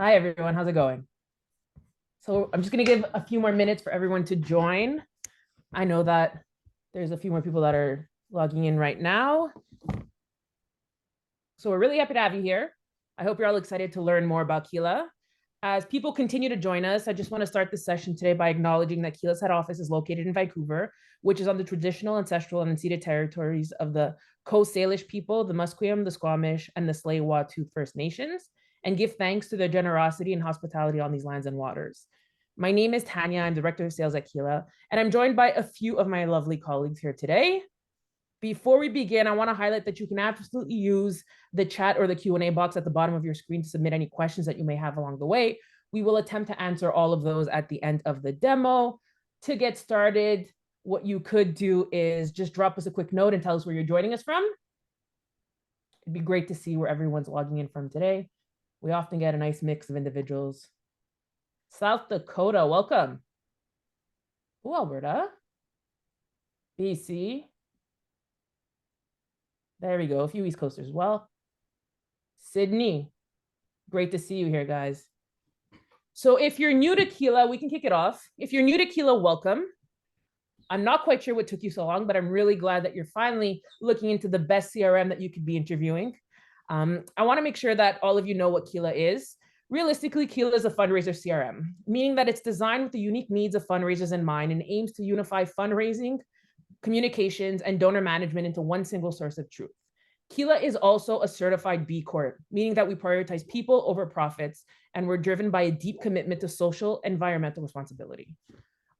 Hi, everyone. How's it going? So I'm just going to give a few more minutes for everyone to join. I know that there's a few more people that are logging in right now. So we're really happy to have you here. I hope you're all excited to learn more about Keela. As people continue to join us, I just want to start this session today by acknowledging that Keela's head office is located in Vancouver, which is on the traditional, ancestral, and unceded territories of the Coast Salish people, the Musqueam, the Squamish, and the Tsleil-Waututh First Nations, and give thanks to their generosity and hospitality on these lands and waters. My name is Tanya. I'm Director of Sales at Keela, and I'm joined by a few of my lovely colleagues here today. Before we begin, I want to highlight that you can absolutely use the chat or the Q&A box at the bottom of your screen to submit any questions that you may have along the way. We will attempt to answer all of those at the end of the demo. To get started, what you could do is just drop us a quick note and tell us where you're joining us from. It'd be great to see where everyone's logging in from today. We often get a nice mix of individuals. South Dakota, welcome. Oh, Alberta. BC. There we go. A few East Coasters as well. Sydney. Great to see you here, guys. So if you're new to Keela, we can kick it off. If you're new to Keela, welcome. I'm not quite sure what took you so long, but I'm really glad that you're finally looking into the best CRM that you could be interviewing. I want to make sure that all of you know what Keela is. Realistically, Keela is a fundraiser CRM, meaning that it's designed with the unique needs of fundraisers in mind and aims to unify fundraising, communications, and donor management into one single source of truth. Keela is also a certified B Corp, meaning that we prioritize people over profits, and we're driven by a deep commitment to social environmental responsibility.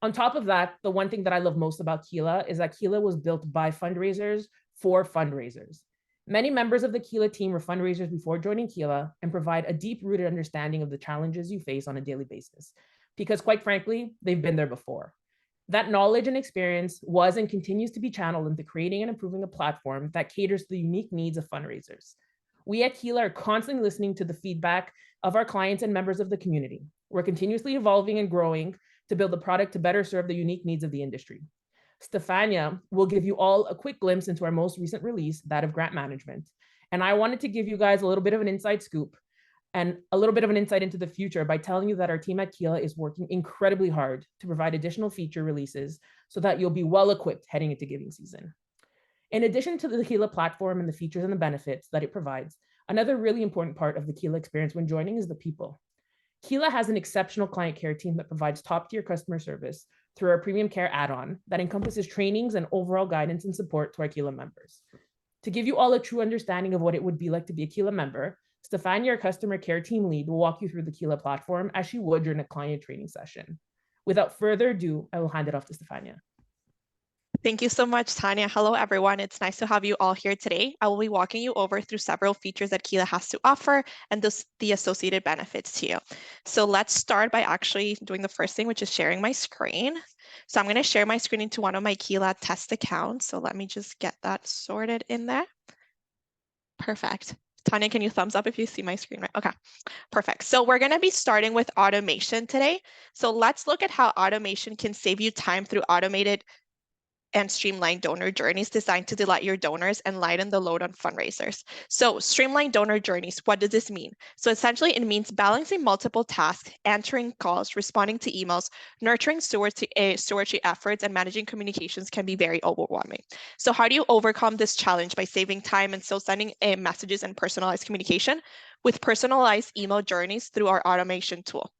On top of that, the one thing that I love most about Keela is that Keela was built by fundraisers for fundraisers. Many members of the Keela team were fundraisers before joining Keela and provide a deep-rooted understanding of the challenges you face on a daily basis, because quite frankly, they've been there before. That knowledge and experience was and continues to be channeled into creating and improving a platform that caters to the unique needs of fundraisers. We at Keela are constantly listening to the feedback of our clients and members of the community. We're continuously evolving and growing to build a product to better serve the unique needs of the industry. Stefania will give you all a quick glimpse into our most recent release, that of grant management. And I wanted to give you guys a little bit of an inside scoop and a little bit of an insight into the future by telling you that our team at Keela is working incredibly hard to provide additional feature releases so that you'll be well equipped heading into giving season. In addition to the Keela platform and the features and the benefits that it provides, another really important part of the Keela experience when joining is the people. Keela has an exceptional client care team that provides top-tier customer service through our premium care add-on that encompasses trainings and overall guidance and support to our Keela members. To give you all a true understanding of what it would be like to be a Keela member, Stefania, our customer care team lead, will walk you through the Keela platform as she would during a client training session. Without further ado, I will hand it off to Stefania. Thank you so much, Tanya. Hello, everyone. It's nice to have you all here today. I will be walking you over through several features that Keela has to offer and the associated benefits to you. So let's start by actually doing the first thing, which is sharing my screen. So I'm going to share my screen into one of my Keela test accounts. So let me just get that sorted in there. Perfect. Tanya, can you thumbs up if you see my screen, right? Okay, perfect. So we're going to be starting with automation today. So let's look at how automation can save you time through automated and streamlined donor journeys designed to delight your donors and lighten the load on fundraisers. So streamlined donor journeys, what does this mean? So essentially it means balancing multiple tasks, answering calls, responding to emails, nurturing stewardship efforts, and managing communications can be very overwhelming. So how do you overcome this challenge by saving time and still sending messages and personalized communication? With personalized email journeys through our automation tool.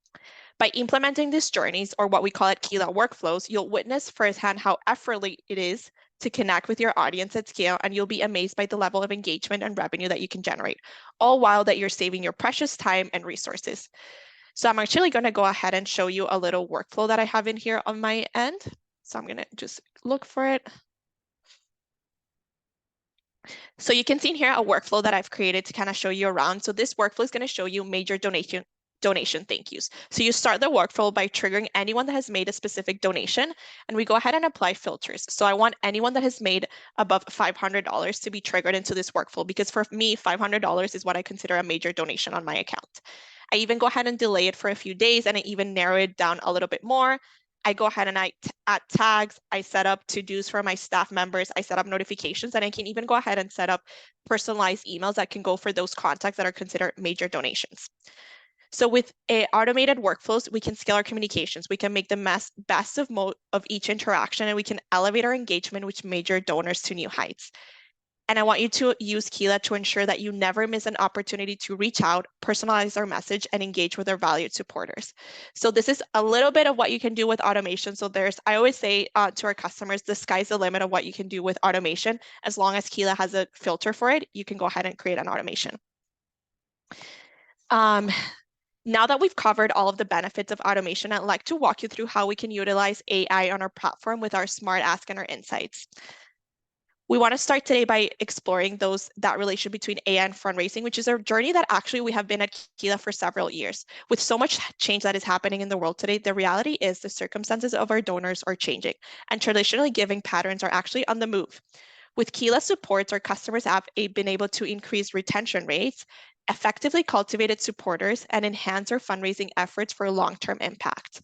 By implementing these journeys, or what we call at Keela workflows, you'll witness firsthand how effortlessly it is to connect with your audience at scale, and you'll be amazed by the level of engagement and revenue that you can generate, all while that you're saving your precious time and resources. So I'm actually going to go ahead and show you a little workflow that I have in here on my end. So I'm going to just look for it. So you can see in here a workflow that I've created to kind of show you around. So this workflow is going to show you major donation thank yous. So you start the workflow by triggering anyone that has made a specific donation, and we go ahead and apply filters. So I want anyone that has made above $500 to be triggered into this workflow, because for me, $500 is what I consider a major donation on my account. I even go ahead and delay it for a few days, and I even narrow it down a little bit more. I go ahead and I add tags, I set up to-dos for my staff members, I set up notifications, and I can even go ahead and set up personalized emails that can go for those contacts that are considered major donations. So with automated workflows, we can scale our communications. We can make the best of each interaction, and we can elevate our engagement with major donors to new heights. And I want you to use Keela to ensure that you never miss an opportunity to reach out, personalize our message, and engage with our valued supporters. So this is a little bit of what you can do with automation. So I always say to our customers, the sky's the limit of what you can do with automation. As long as Keela has a filter for it, you can go ahead and create an automation. Now that we've covered all of the benefits of automation, I'd like to walk you through how we can utilize AI on our platform with our Smart Ask and our insights. We want to start today by exploring that relation between AI and fundraising, which is a journey that actually we have been at Keela for several years. With so much change that is happening in the world today, the reality is the circumstances of our donors are changing, and traditionally giving patterns are actually on the move. With Keela supports, our customers have been able to increase retention rates, effectively cultivated supporters, and enhance our fundraising efforts for long-term impact.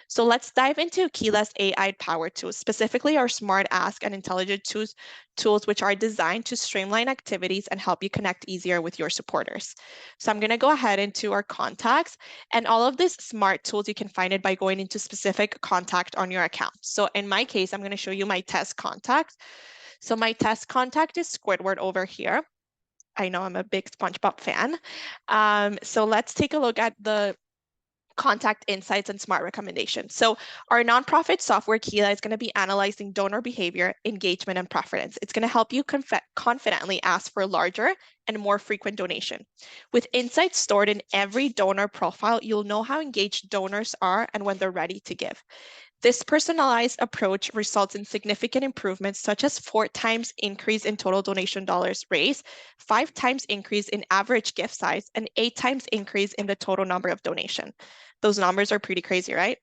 So let's dive into Keela's AI-powered tools, specifically our Smart Ask and Intelligent tools, which are designed to streamline activities and help you connect easier with your supporters. So I'm going to go ahead into our contacts, and all of these smart tools, you can find it by going into specific contact on your account. So in my case, I'm going to show you my test contact. So my test contact is Squidward over here. I know I'm a big SpongeBob fan. So let's take a look at the contact insights and smart recommendations. So our nonprofit software, Keela, is going to be analyzing donor behavior, engagement, and preference. It's going to help you confidently ask for larger and more frequent donation. With insights stored in every donor profile, you'll know how engaged donors are and when they're ready to give. This personalized approach results in significant improvements, such as 4 times increase in total donation dollars raised, 5 times increase in average gift size, and 8 times increase in the total number of donation. Those numbers are pretty crazy, right?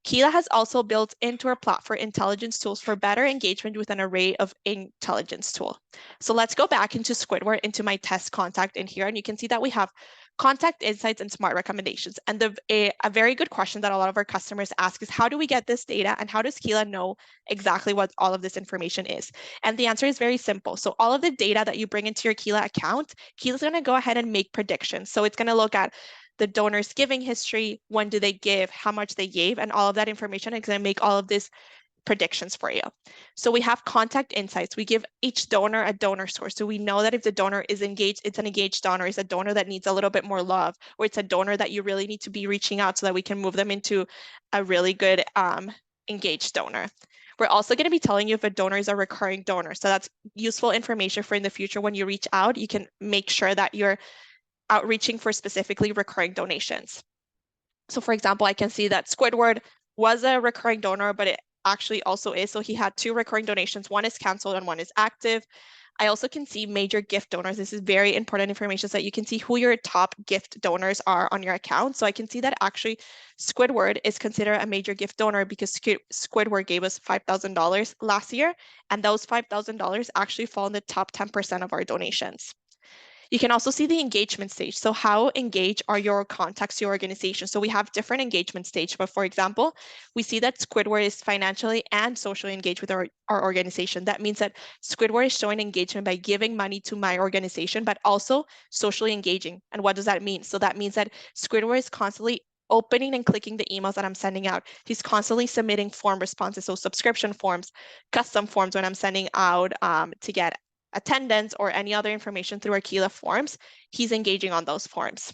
Keela has also built into our platform intelligence tools for better engagement with an array of intelligence tool. So let's go back into Squidward, into my test contact in here, and you can see that we have contact insights and smart recommendations. And a very good question that a lot of our customers ask is, how do we get this data, and how does Keela know exactly what all of this information is? And the answer is very simple. So all of the data that you bring into your Keela account, Keela's going to go ahead and make predictions. So it's going to look at the donor's giving history, when do they give, how much they gave, and all of that information is going to make all of these predictions for you. So we have contact insights. We give each donor a donor score. So we know that if the donor is engaged, it's an engaged donor, it's a donor that needs a little bit more love, or it's a donor that you really need to be reaching out so that we can move them into a really good engaged donor. We're also going to be telling you if a donor is a recurring donor. So that's useful information for in the future when you reach out. You can make sure that you're outreaching for specifically recurring donations. So for example, I can see that Squidward was a recurring donor, but it actually also is. So he had 2 recurring donations. One is canceled and one is active. I also can see major gift donors. This is very important information so that you can see who your top gift donors are on your account. So I can see that actually Squidward is considered a major gift donor because Squidward gave us $5,000 last year, and those $5,000 actually fall in the top 10% of our donations. You can also see the engagement stage. So how engaged are your contacts to your organization? So we have different engagement stage, but for example, we see that Squidward is financially and socially engaged with our organization. That means that Squidward is showing engagement by giving money to my organization, but also socially engaging. And what does that mean? So that means that Squidward is constantly opening and clicking the emails that I'm sending out. He's constantly submitting form responses, so subscription forms, custom forms when I'm sending out to get attendance or any other information through our Keela forms. He's engaging on those forms.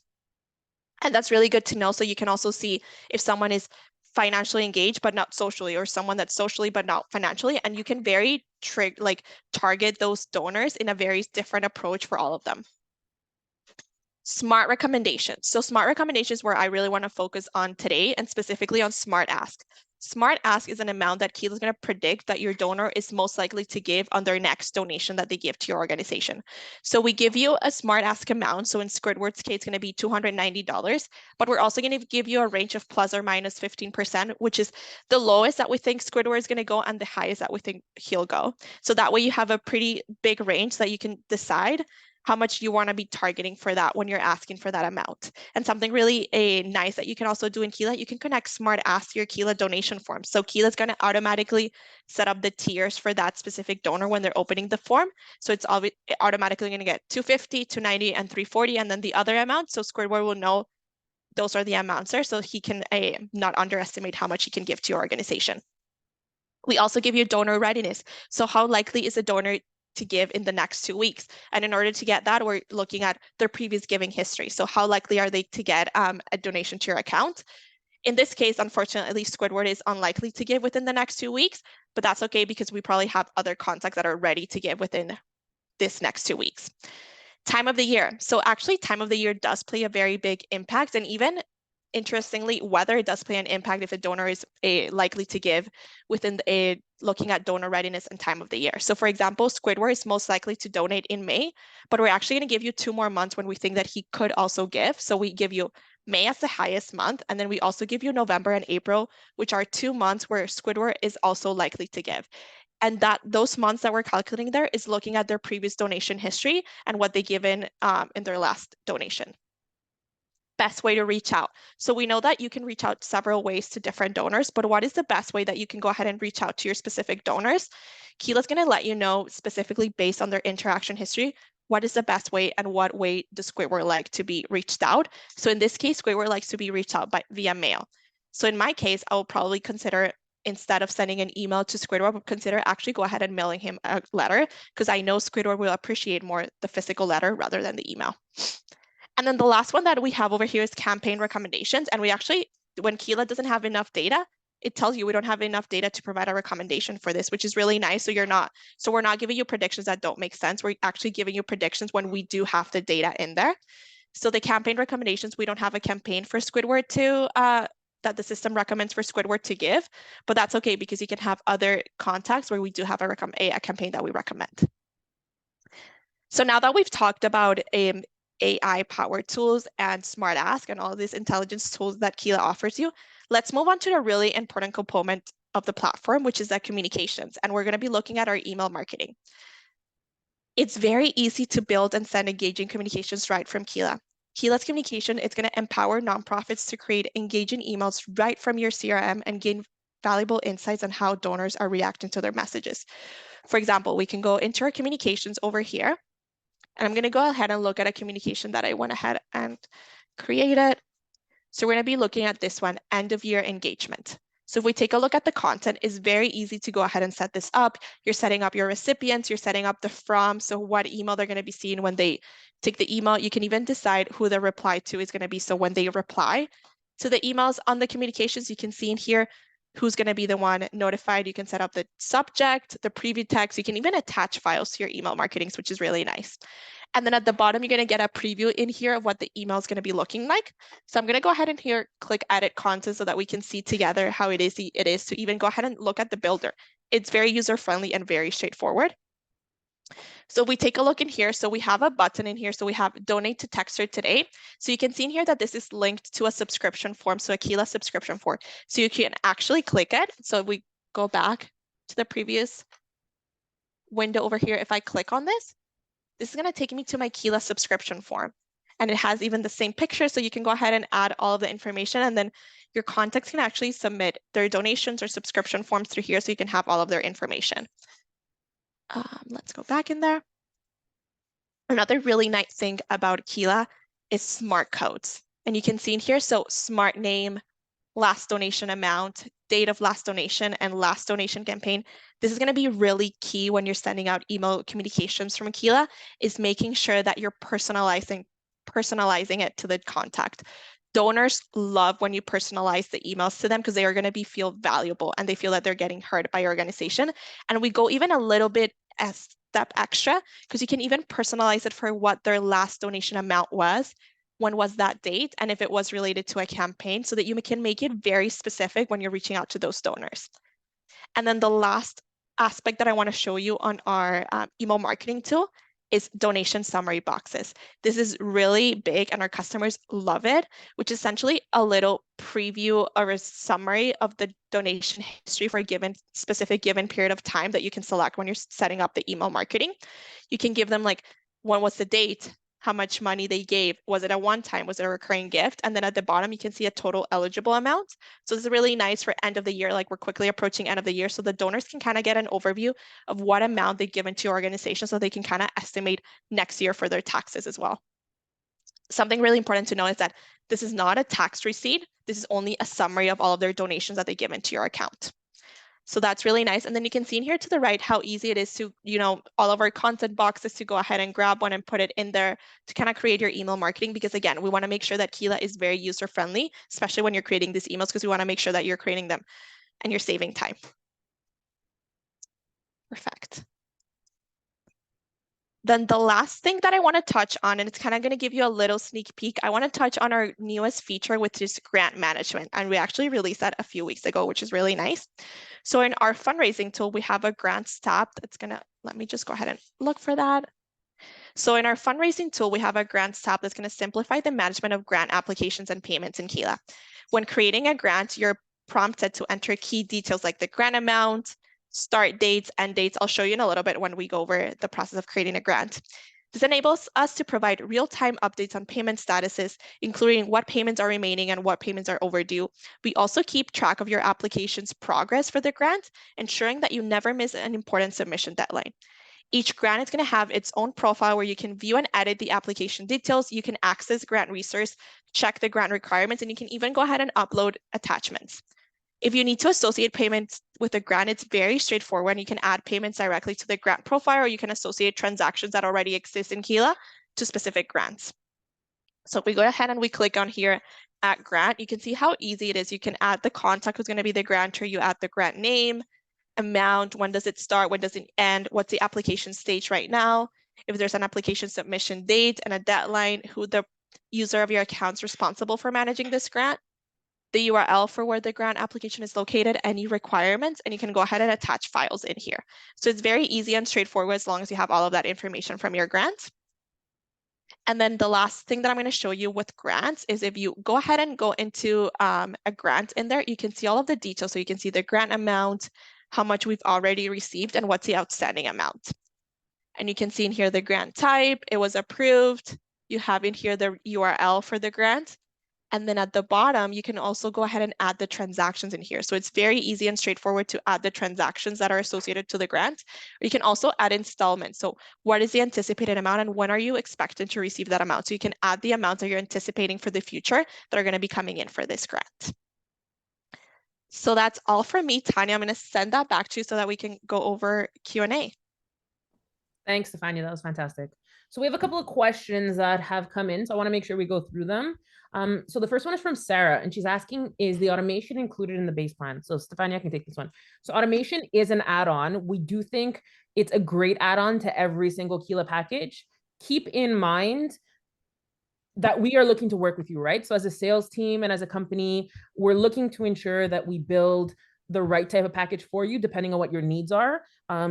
And that's really good to know. So you can also see if someone is financially engaged but not socially, or someone that's socially but not financially, and you can target those donors in a very different approach for all of them. Smart recommendations. So smart recommendations where I really want to focus on today, and specifically on Smart Ask. Smart Ask is an amount that Keela is going to predict that your donor is most likely to give on their next donation that they give to your organization. So we give you a Smart Ask amount. So in Squidward's case, it's going to be $290, but we're also going to give you a range of plus or minus 15%, which is the lowest that we think Squidward is going to go and the highest that we think he'll go. So that way you have a pretty big range that you can decide how much you want to be targeting for that when you're asking for that amount. And something really nice that you can also do in Keela, you can connect Smart Ask to your Keela donation form. So Keela is going to automatically set up the tiers for that specific donor when they're opening the form. So it's automatically going to get $250, $290, and $340, and then the other amount. So Squidward will know those are the amounts there, so he can not underestimate how much he can give to your organization. We also give you donor readiness. So how likely is a donor to give in the next 2 weeks? And in order to get that, we're looking at their previous giving history. So how likely are they to get a donation to your account? In this case, unfortunately, Squidward is unlikely to give within the next 2 weeks, but that's okay because we probably have other contacts that are ready to give within this next 2 weeks. Time of the year. So actually, time of the year does play a very big impact, and even interestingly, weather it does play an impact if a donor is likely to give within looking at donor readiness and time of the year. So for example, Squidward is most likely to donate in May, but we're actually going to give you 2 more months when we think that he could also give. So we give you May as the highest month, and then we also give you November and April, which are 2 months where Squidward is also likely to give. And that those months that we're calculating there is looking at their previous donation history and what they given in their last donation. Best way to reach out. So we know that you can reach out several ways to different donors, but what is the best way that you can go ahead and reach out to your specific donors? Keela's going to let you know specifically based on their interaction history, what is the best way and what way does Squidward like to be reached out. So in this case, Squidward likes to be reached out via mail. So in my case, I will probably consider, instead of sending an email to Squidward, I would consider actually go ahead and mailing him a letter, because I know Squidward will appreciate more the physical letter rather than the email. And then the last one that we have over here is campaign recommendations. And we actually, when Keela doesn't have enough data, it tells you we don't have enough data to provide a recommendation for this, which is really nice. So we're not giving you predictions that don't make sense. We're actually giving you predictions when we do have the data in there. So the campaign recommendations, we don't have a campaign for Squidward that the system recommends for Squidward to give, but that's okay because you can have other contacts where we do have a campaign that we recommend. So now that we've talked about AI-powered tools and Smart Ask and all of these intelligence tools that Keela offers you, let's move on to a really important component of the platform, which is that communications. And we're going to be looking at our email marketing. It's very easy to build and send engaging communications right from Keela. Keela's communication is going to empower nonprofits to create engaging emails right from your CRM and gain valuable insights on how donors are reacting to their messages. For example, we can go into our communications over here. And I'm going to go ahead and look at a communication that I went ahead and created. So we're going to be looking at this one, end of year engagement. So if we take a look at the content, it's very easy to go ahead and set this up. You're setting up your recipients, you're setting up the from, so what email they're going to be seeing when they take the email. You can even decide who the reply to is going to be. So when they reply to the emails on the communications, you can see in here who's going to be the one notified. You can set up the subject, the preview text. You can even attach files to your email marketings, which is really nice. And then at the bottom, you're going to get a preview in here of what the email is going to be looking like. So I'm going to go ahead and here click edit content so that we can see together how it is to even go ahead and look at the builder. It's very user-friendly and very straightforward. So we take a look in here. So we have a button in here. So we have donate to Texter today. So you can see in here that this is linked to a subscription form. So a Keela subscription form. So you can actually click it. So we go back to the previous window over here. If I click on this is going to take me to my Keela subscription form. And it has even the same picture. So you can go ahead and add all of the information. And then your contacts can actually submit their donations or subscription forms through here. So you can have all of their information. Let's go back in there. Another really nice thing about Keela is smart codes. And you can see in here, so smart name, last donation amount, date of last donation, and last donation campaign. This is going to be really key when you're sending out email communications from Keela, is making sure that you're personalizing it to the contact. Donors love when you personalize the emails to them because they are going to feel valuable and they feel that they're getting heard by your organization. And we go even a little bit a step extra because you can even personalize it for what their last donation amount was, when was that date, and if it was related to a campaign, so that you can make it very specific when you're reaching out to those donors. And then the last aspect that I want to show you on our email marketing tool is donation summary boxes. This is really big and our customers love it, which is essentially a little preview or a summary of the donation history for a specific period of time that you can select when you're setting up the email marketing. You can give them like, when was the date, how much money they gave, was it a one-time, was it a recurring gift? And then at the bottom, you can see a total eligible amount. So it's really nice for end of the year, like we're quickly approaching end of the year. So the donors can kind of get an overview of what amount they've given to your organization so they can kind of estimate next year for their taxes as well. Something really important to know is that This is not a tax receipt. This is only a summary of all of their donations that they give into your account. So that's really nice. And then you can see in here to the right how easy it is to, all of our content boxes to go ahead and grab one and put it in there to kind of create your email marketing. Because again, we want to make sure that Keela is very user friendly, especially when you're creating these emails, because we want to make sure that you're creating them and you're saving time. Perfect. Then the last thing that I want to touch on, and it's kind of going to give you a little sneak peek, I want to touch on our newest feature, which is grant management. And we actually released that a few weeks ago, which is really nice. So in our fundraising tool, we have a grants tab that's going to, let me just go ahead and look for that. So in our fundraising tool, we have a grants tab that's going to simplify the management of grant applications and payments in Keela. When creating a grant, you're prompted to enter key details like the grant amount, start dates, end dates. I'll show you in a little bit when we go over the process of creating a grant. This enables us to provide real-time updates on payment statuses, including what payments are remaining and what payments are overdue. We also keep track of your application's progress for the grant, ensuring that you never miss an important submission deadline. Each grant is going to have its own profile where you can view and edit the application details. You can access grant resource, check the grant requirements, and you can even go ahead and upload attachments. If you need to associate payments with a grant, it's very straightforward. You can add payments directly to the grant profile, or you can associate transactions that already exist in Keela to specific grants. So if we go ahead and we click on here at grant, you can see how easy it is. You can add the contact who's going to be the grantor. You add the grant name, amount, when does it start, when does it end, what's the application stage right now, if there's an application submission date and a deadline, who the user of your account is responsible for managing this grant, the URL for where the grant application is located, any requirements, and you can go ahead and attach files in here. So it's very easy and straightforward as long as you have all of that information from your grant. And then the last thing that I'm going to show you with grants is if you go ahead and go into a grant in there, you can see all of the details. So you can see the grant amount, how much we've already received, and what's the outstanding amount. And you can see in here the grant type, it was approved. You have in here the URL for the grant. And then at the bottom, you can also go ahead and add the transactions in here. So it's very easy and straightforward to add the transactions that are associated to the grant. You can also add installments. So what is the anticipated amount and when are you expecting to receive that amount? So you can add the amounts that you're anticipating for the future that are going to be coming in for this grant. So that's all from me, Tanya. I'm going to send that back to you so that we can go over Q&A. Thanks, Stefania. That was fantastic. So we have a couple of questions that have come in, so I want to make sure we go through them. So the first one is from Sarah, and she's asking, is the automation included in the base plan? So Stefania, I can take this one. So automation is an add-on. We do think it's a great add-on to every single Keela package. Keep in mind that we are looking to work with you, right? So as a sales team and as a company, we're looking to ensure that we build the right type of package for you, depending on what your needs are.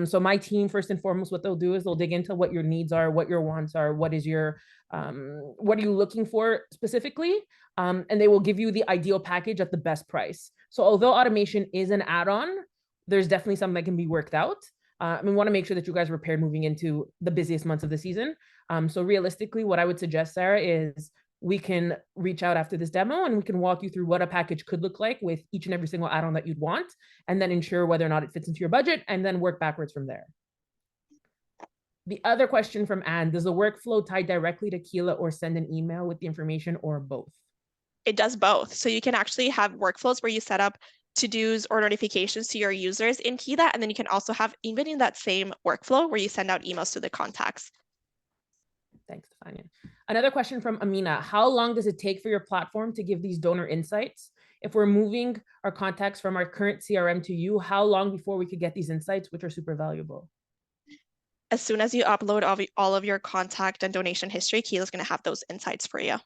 So my team, first and foremost, what they'll do is they'll dig into what your needs are, what your wants are, what is your, what are you looking for specifically? And they will give you the ideal package at the best price. So although automation is an add-on, there's definitely something that can be worked out. We want to make sure that you guys are prepared moving into the busiest months of the season. So realistically, what I would suggest, Sarah, is we can reach out after this demo and we can walk you through what a package could look like with each and every single add-on that you'd want, and then ensure whether or not it fits into your budget and then work backwards from there. The other question from Anne, does the workflow tie directly to Keela or send an email with the information, or both? It does both. So you can actually have workflows where you set up to-dos or notifications to your users in Keela, and then you can also have, even in that same workflow, where you send out emails to the contacts. Thanks, Stefania. Another question from Amina. How long does it take for your platform to give these donor insights? If we're moving our contacts from our current CRM to you, how long before we could get these insights, which are super valuable? As soon as you upload all of your contact and donation history, Keela's going to have those insights for you.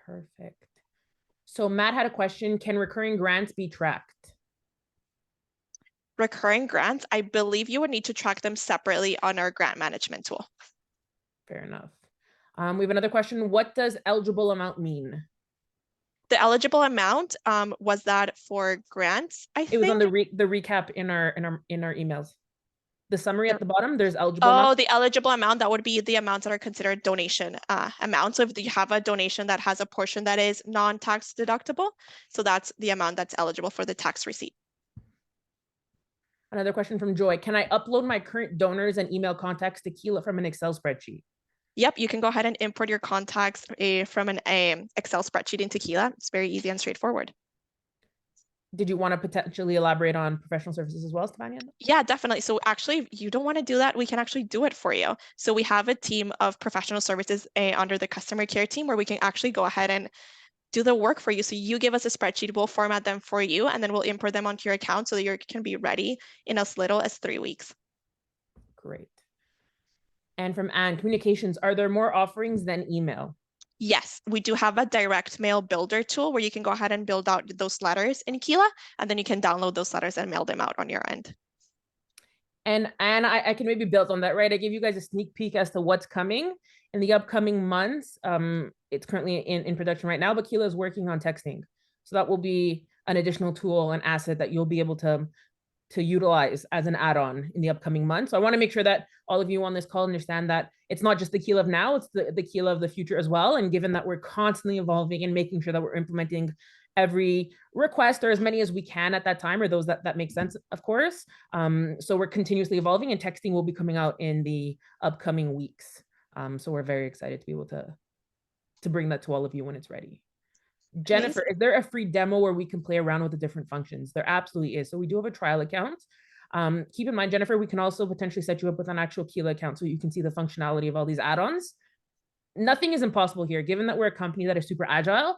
Perfect. So Matt had a question. Can recurring grants be tracked? Recurring grants, I believe you would need to track them separately on our grant management tool. Fair enough. We have another question. What does eligible amount mean? The eligible amount, was that for grants, I think? It was on the recap in our emails. The summary at the bottom, there's eligible amount. Oh, the eligible amount, that would be the amounts that are considered donation amounts. So if you have a donation that has a portion that is non-tax deductible, so that's the amount that's eligible for the tax receipt. Another question from Joy. Can I upload my current donors and email contacts to Keela from an Excel spreadsheet? Yep, you can go ahead and import your contacts from an Excel spreadsheet into Keela. It's very easy and straightforward. Did you want to potentially elaborate on professional services as well, Stefania? Yeah, definitely. So actually, if you don't want to do that, we can actually do it for you. So we have a team of professional services under the customer care team where we can actually go ahead and do the work for you. So you give us a spreadsheet, we'll format them for you, and then we'll import them onto your account so that you can be ready in as little as 3 weeks. Great. And from Anne, communications, are there more offerings than email? Yes, we do have a direct mail builder tool where you can go ahead and build out those letters in Keela, and then you can download those letters and mail them out on your end. And I can maybe build on that, right? I gave you guys a sneak peek as to what's coming in the upcoming months. It's currently in production right now, but Keela is working on texting. So that will be an additional tool and asset that you'll be able to utilize as an add-on in the upcoming months. So I want to make sure that all of you on this call understand that it's not just the Keela of now, it's the Keela of the future as well. And given that we're constantly evolving and making sure that we're implementing every request or as many as we can at that time, or those that make sense, of course. So we're continuously evolving, and texting will be coming out in the upcoming weeks. So we're very excited to be able to bring that to all of you when it's ready. Jennifer, is there a free demo where we can play around with the different functions? There absolutely is. So we do have a trial account. Keep in mind, Jennifer, we can also potentially set you up with an actual Keela account so you can see the functionality of all these add-ons. Nothing is impossible here. Given that we're a company that is super agile,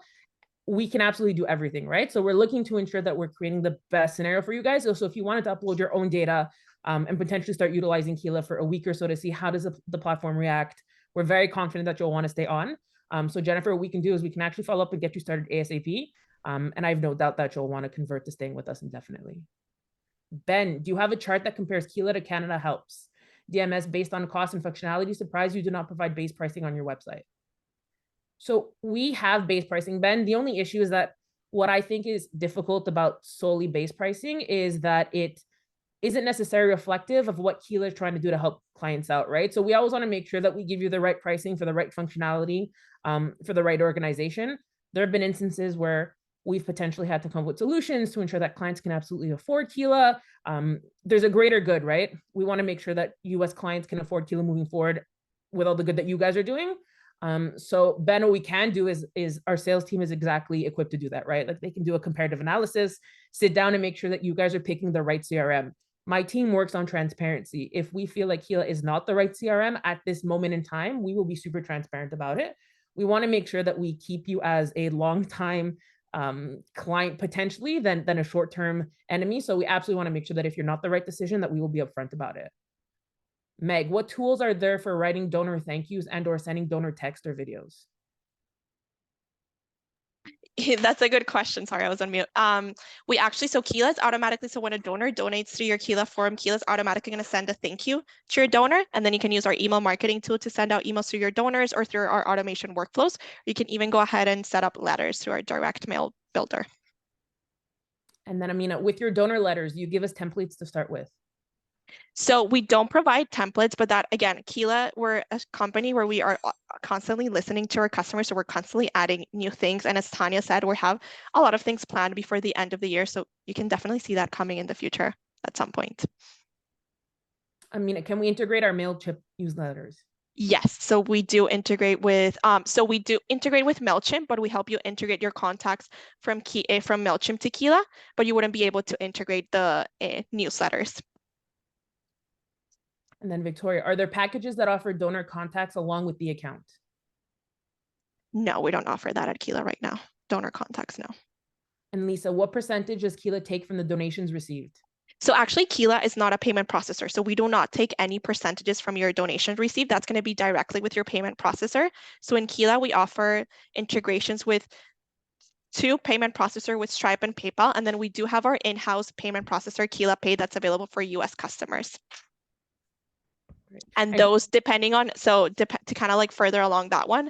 we can absolutely do everything, right? So we're looking to ensure that we're creating the best scenario for you guys. So if you wanted to upload your own data and potentially start utilizing Keela for a week or so to see how does the platform react, we're very confident that you'll want to stay on. So Jennifer, what we can do is we can actually follow up and get you started ASAP. And I have no doubt that you'll want to convert to staying with us indefinitely. Ben, do you have a chart that compares Keela to Canada Helps? DMS based on cost and functionality. Surprised you do not provide base pricing on your website. So we have base pricing, Ben. The only issue is that what I think is difficult about solely base pricing is that it isn't necessarily reflective of what Keela is trying to do to help clients out, right? So we always want to make sure that we give you the right pricing for the right functionality, for the right organization. There have been instances where we've potentially had to come up with solutions to ensure that clients can absolutely afford Keela. There's a greater good, right? We want to make sure that US clients can afford Keela moving forward with all the good that you guys are doing. So Ben, what we can do is our sales team is exactly equipped to do that, right? Like they can do a comparative analysis, sit down and make sure that you guys are picking the right CRM. My team works on transparency. If we feel like Keela is not the right CRM at this moment in time, we will be super transparent about it. We want to make sure that we keep you as a long-time client potentially than a short-term enemy. So we absolutely want to make sure that if you're not the right decision, that we will be upfront about it. Meg, what tools are there for writing donor thank yous and or sending donor text or videos? That's a good question. Sorry, I was on mute. We actually, so Keela's automatically, so when a donor donates to your Keela form, Keela's automatically going to send a thank you to your donor. And then you can use our email marketing tool to send out emails to your donors or through our automation workflows. You can even go ahead and set up letters through our direct mail builder. And then, Amina, with your donor letters, you give us templates to start with. So we don't provide templates, but that again, Keela, we're a company where we are constantly listening to our customers. So we're constantly adding new things. And as Tanya said, we have a lot of things planned before the end of the year. So you can definitely see that coming in the future at some point. Amina, can we integrate our MailChimp newsletters? Yes, so we do integrate with MailChimp, but we help you integrate your contacts from MailChimp to Keela, but you wouldn't be able to integrate the newsletters. And then Victoria, are there packages that offer donor contacts along with the account? No, we don't offer that at Keela right now. Donor contacts, no. And Lisa, what percentage does Keela take from the donations received? So actually, Keela is not a payment processor. So we do not take any percentages from your donation received. That's going to be directly with your payment processor. So in Keela, we offer integrations with 2 payment processor with Stripe and PayPal. And then we do have our in-house payment processor, Keela Pay, that's available for US customers. And those depending on, to kind of like further along that one,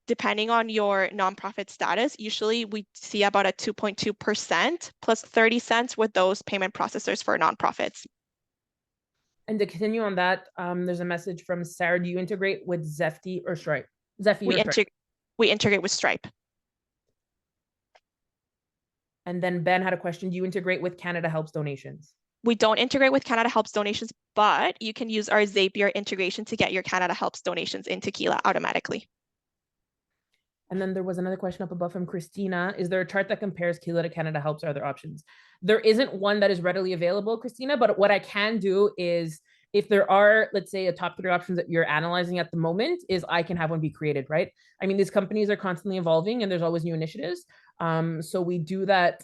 depending on your nonprofit status, usually we see about a 2.2% plus 30 cents with those payment processors for nonprofits. And to continue on that, there's a message from Sarah. Do you integrate with Zefty or Stripe? We integrate with Stripe. And then Ben had a question. Do you integrate with Canada Helps donations? We don't integrate with Canada Helps donations, but you can use our Zapier integration to get your Canada Helps donations into Keela automatically. And then there was another question up above from Christina. Is there a chart that compares Keela to Canada Helps or other options? There isn't one that is readily available, Christina, but what I can do is if there are, let's say, a top 3 options that you're analyzing at the moment, is I can have one be created, right? I mean, these companies are constantly evolving and there's always new initiatives. So we do that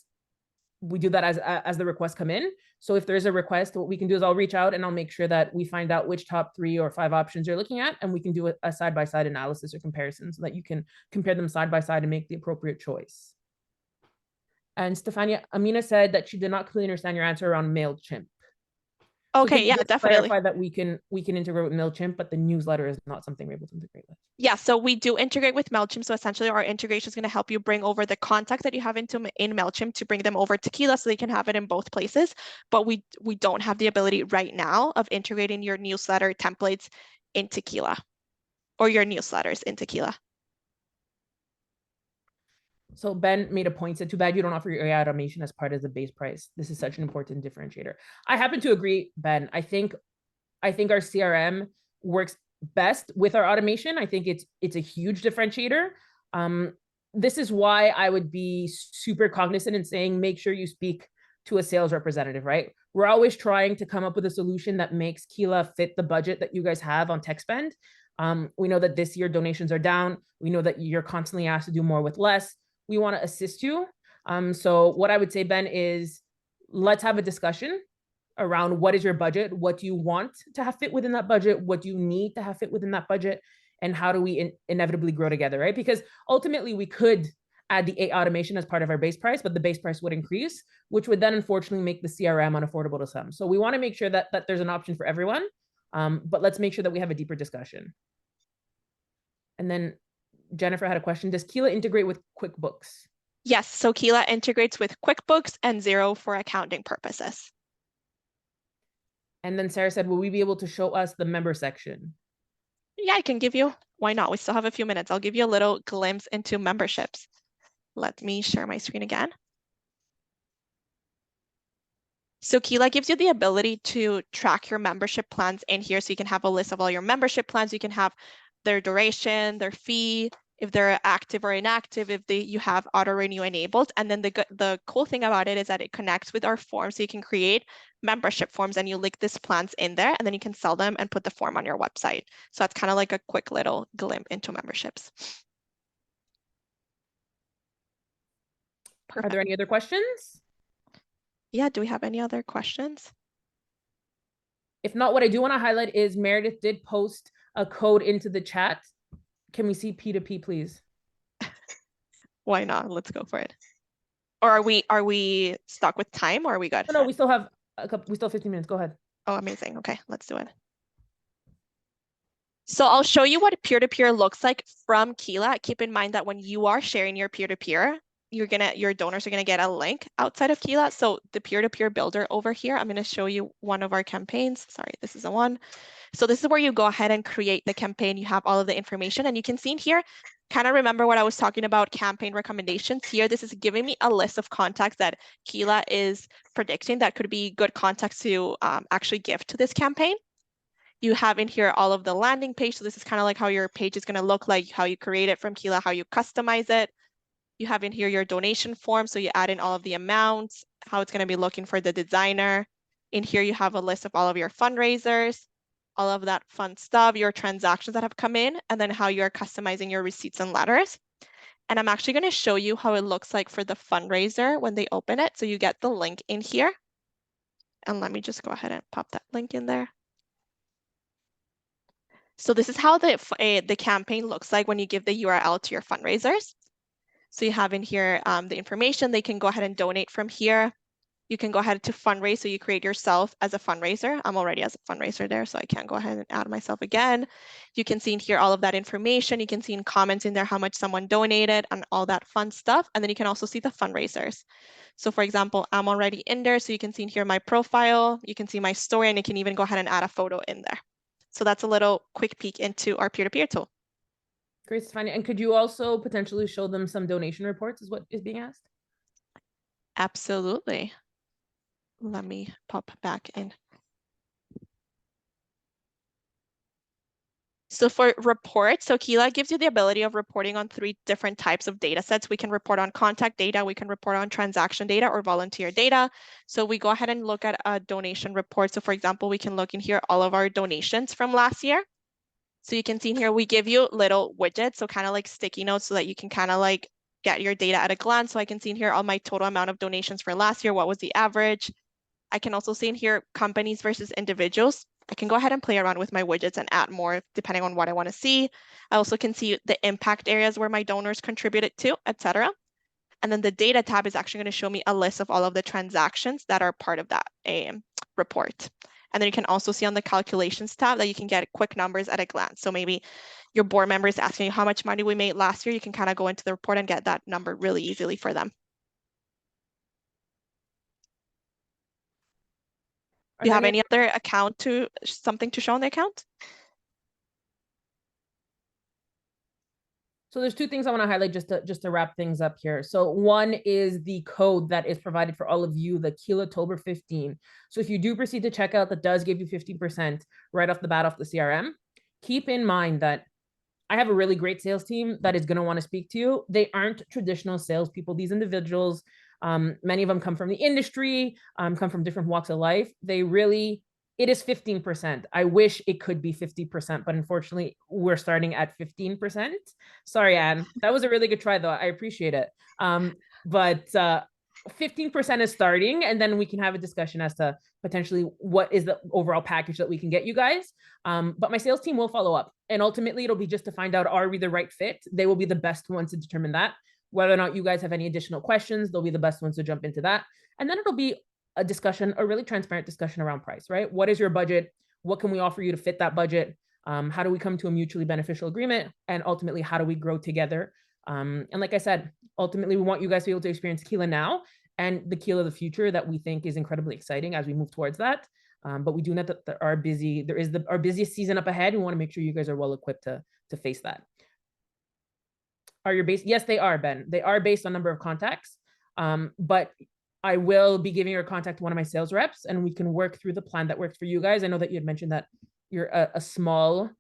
as the requests come in. So if there's a request, what we can do is I'll reach out and I'll make sure that we find out which top 3 or 5 options you're looking at, and we can do a side-by-side analysis or comparison so that you can compare them side by side and make the appropriate choice. And Stefania, Amina said that she did not completely understand your answer around MailChimp. Okay, so yeah, definitely. Clarify that we can integrate with MailChimp, but the newsletter is not something we're able to integrate with. Yeah, so we do integrate with MailChimp. So essentially our integration is going to help you bring over the contacts that you have in MailChimp to bring them over to Keela so they can have it in both places. But we don't have the ability right now of integrating your newsletter templates into Keela or your newsletters into Keela. So Ben made a point, said, too bad you don't offer your AI automation as part of the base price. This is such an important differentiator. I happen to agree, Ben. I think our CRM works best with our automation. I think it's a huge differentiator. This is why I would be super cognizant in saying, make sure you speak to a sales representative, right? We're always trying to come up with a solution that makes Keela fit the budget that you guys have on tech spend. We know that this year donations are down. We know that you're constantly asked to do more with less. We want to assist you. So what I would say, Ben, is let's have a discussion around what is your budget, what do you want to have fit within that budget, what do you need to have fit within that budget, and how do we inevitably grow together, right? Because ultimately we could add the AI automation as part of our base price, but the base price would increase, which would then unfortunately make the CRM unaffordable to some. So we want to make sure that there's an option for everyone, but let's make sure that we have a deeper discussion. And then Jennifer had a question. Does Keela integrate with QuickBooks? Yes, so Keela integrates with QuickBooks and Xero for accounting purposes. And then Sarah said, will we be able to show us the member section? Yeah, I can give you. Why not? We still have a few minutes. I'll give you a little glimpse into memberships. Let me share my screen again. So Keela gives you the ability to track your membership plans in here. So you can have a list of all your membership plans. You can have their duration, their fee, if they're active or inactive, if you have auto renew enabled. And then the cool thing about it is that it connects with our forms. So you can create membership forms and you link these plans in there, and then you can sell them and put the form on your website. So that's kind of like a quick little glimpse into memberships. Perfect. Are there any other questions? Yeah, do we have any other questions? If not, what I do want to highlight is Meredith did post a code into the chat. Can we see P2P, please? Why not? Let's go for it. Or are we stuck with time, or are we good? No, we still have we still have 15 minutes. Go ahead. Oh, amazing. Okay, let's do it. So I'll show you what peer-to-peer looks like from Keela. Keep in mind that when you are sharing your peer-to-peer, your donors are gonna get a link outside of Keela. So the peer-to-peer builder over here, I'm gonna show you one of our campaigns. Sorry, this is the one. So this is where you go ahead and create the campaign. You have all of the information, and you can see in here, kind of remember what I was talking about, campaign recommendations here. This is giving me a list of contacts that Keela is predicting that could be good contacts to actually give to this campaign. You have in here all of the landing page. So this is kind of like how your page is gonna look like, how you create it from Keela, how you customize it. You have in here your donation form. So you add in all of the amounts, how it's gonna be looking for the designer. In here, you have a list of all of your fundraisers, all of that fun stuff, your transactions that have come in, and then how you're customizing your receipts and letters. And I'm actually gonna show you how it looks like for the fundraiser when they open it. So you get the link in here. And let me just go ahead and pop that link in there. So this is how the campaign looks like when you give the URL to your fundraisers. So you have in here the information. They can go ahead and donate from here. You can go ahead to fundraise. So you create yourself as a fundraiser. I'm already as a fundraiser there, so I can't go ahead and add myself again. You can see in here all of that information. You can see in comments in there how much someone donated and all that fun stuff. And then you can also see the fundraisers. So for example, I'm already in there. So you can see in here my profile. You can see my story, and you can even go ahead and add a photo in there. So that's a little quick peek into our peer-to-peer tool. Great, Stefania. And could you also potentially show them some donation reports is what is being asked? Absolutely. Let me pop back in. So for reports, so Keela gives you the ability of reporting on 3 different types of data sets. We can report on contact data, we can report on transaction data or volunteer data. So we go ahead and look at a donation report. So for example, we can look in here all of our donations from last year. So you can see in here, we give you little widgets, so kind of like sticky notes so that you can kind of like get your data at a glance. So I can see in here all my total amount of donations for last year, what was the average. I can also see in here companies versus individuals. I can go ahead and play around with my widgets and add more depending on what I want to see. I also can see the impact areas where my donors contributed to, etc. And then the data tab is actually going to show me a list of all of the transactions that are part of that report. And then you can also see on the calculations tab that you can get quick numbers at a glance. So maybe your board member is asking you how much money we made last year. You can kind of go into the report and get that number really easily for them. Do you have any other account to something to show on the account? So there's 2 things I want to highlight just to wrap things up here. So one is the code that is provided for all of you, the Keela-tober 15. So if you do proceed to checkout, that does give you 15% right off the bat off the CRM. Keep in mind that I have a really great sales team that is going to want to speak to you. They aren't traditional salespeople. These individuals, many of them come from the industry, come from different walks of life. It is 15%. I wish it could be 50%, but unfortunately, we're starting at 15%. Sorry, Anne. That was a really good try, though. I appreciate it. But 15% is starting, and then we can have a discussion as to potentially what is the overall package that we can get you guys. But my sales team will follow up, and ultimately it'll be just to find out, are we the right fit? They will be the best ones to determine that. Whether or not you guys have any additional questions, they'll be the best ones to jump into that. And then it'll be a discussion, a really transparent discussion around price, right? What is your budget? What can we offer you to fit that budget? How do we come to a mutually beneficial agreement? And ultimately, how do we grow together? And like I said, ultimately, we want you guys to be able to experience Keela now and the Keela of the future that we think is incredibly exciting as we move towards that. But we do know that our busiest season up ahead. We want to make sure you guys are well equipped to face that. Are your base? Yes, they are, Ben. They are based on number of contacts. But I will be giving your contact to one of my sales reps, and we can work through the plan that works for you guys. I know that you had mentioned that you're a small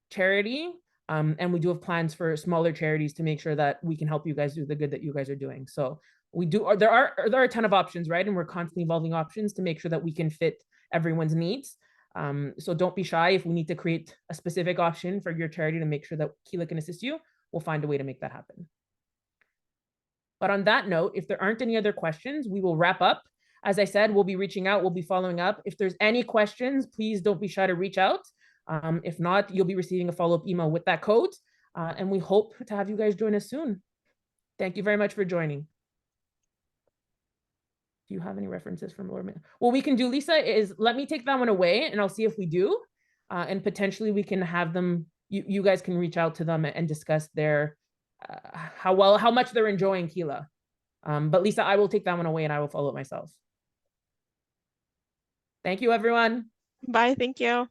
charity, and we do have plans for smaller charities to make sure that we can help you guys do the good that you guys are doing. So there are a ton of options, right? And we're constantly evolving options to make sure that we can fit everyone's needs. So don't be shy. If we need to create a specific option for your charity to make sure that Keela can assist you, we'll find a way to make that happen. But on that note, if there aren't any other questions, we will wrap up. As I said, we'll be reaching out, we'll be following up. If there's any questions, please don't be shy to reach out. If not, you'll be receiving a follow-up email with that code. And we hope to have you guys join us soon. Thank you very much for joining. Do you have any references from Lord? What we can do, Lisa, is let me take that one away and I'll see if we do. And potentially we can have them, you guys can reach out to them and discuss their, how much they're enjoying Keela. But Lisa, I will take that one away and I will follow it myself. Thank you, everyone. Bye, thank you.